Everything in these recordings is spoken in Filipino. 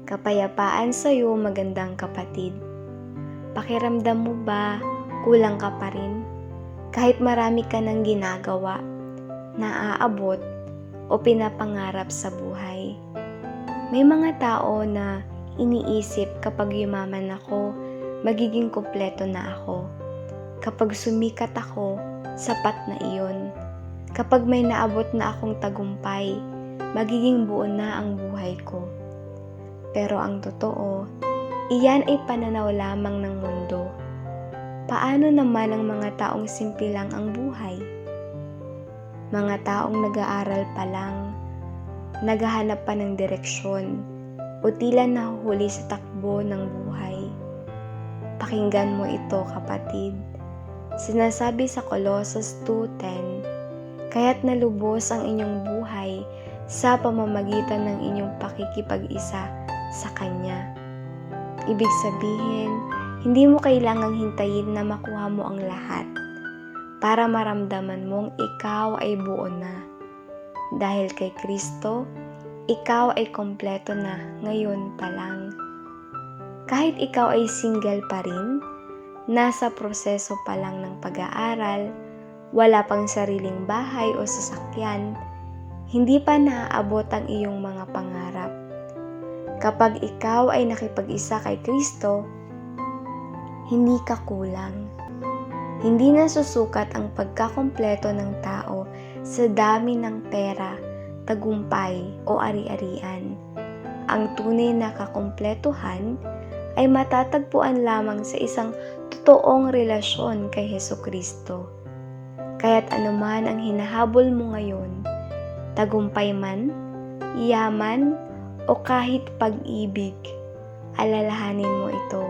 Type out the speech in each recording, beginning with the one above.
Kapayapaan sa'yo, magandang kapatid. Pakiramdam mo ba kulang ka pa rin? Kahit marami ka ng ginagawa, naaabot o pinapangarap sa buhay. May mga tao na iniisip kapag yumaman ako, magiging kumpleto na ako. Kapag sumikat ako, sapat na iyon. Kapag may naabot na akong tagumpay, magiging buo na ang buhay ko. Pero ang totoo, iyan ay pananaw lamang ng mundo. Paano naman ang mga taong simple lang ang buhay? Mga taong nag-aaral pa lang, naghahanap pa ng direksyon, o tila nahuhuli sa takbo ng buhay. Pakinggan mo ito, kapatid. Sinasabi sa Colossus 2:10, kaya't nalubos ang inyong buhay sa pamamagitan ng inyong pakikipag-isa sa Kanya. Ibig sabihin, hindi mo kailangang hintayin na makuha mo ang lahat para maramdaman mong ikaw ay buo na. Dahil kay Kristo, ikaw ay kompleto na ngayon pa lang. Kahit ikaw ay single pa rin, nasa proseso pa lang ng pag-aaral, wala pang sariling bahay o sasakyan, hindi pa naaabot ang iyong mga pangarap. Kapag ikaw ay nakipag-isa kay Kristo, hindi ka kulang. Hindi nasusukat ang pagkakumpleto ng tao sa dami ng pera, tagumpay o ari-arian. Ang tunay na kakumpletuhan ay matatagpuan lamang sa isang totoong relasyon kay Hesukristo. Kaya't anuman ang hinahabol mo ngayon, tagumpay man, yaman, o kahit pag-ibig, alalahanin mo ito.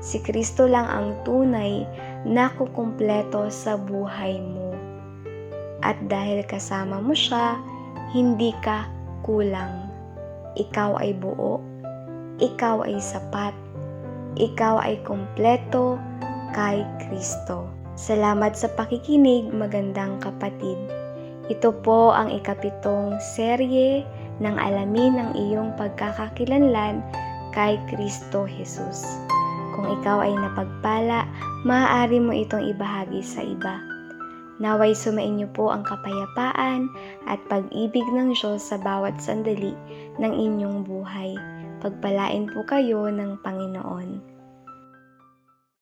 Si Kristo lang ang tunay na kukumpleto sa buhay mo. At dahil kasama mo siya, hindi ka kulang. Ikaw ay buo, ikaw ay sapat, ikaw ay kumpleto kay Kristo. Salamat sa pakikinig, magandang kapatid. Ito po ang ikapitong serye ng alamin ang iyong pagkakakilanlan kay Kristo Jesus. Kung ikaw ay napagpala, maaari mo itong ibahagi sa iba. Naway sumainyo po ang kapayapaan at pag-ibig ng Diyos sa bawat sandali ng inyong buhay. Pagpalain po kayo ng Panginoon.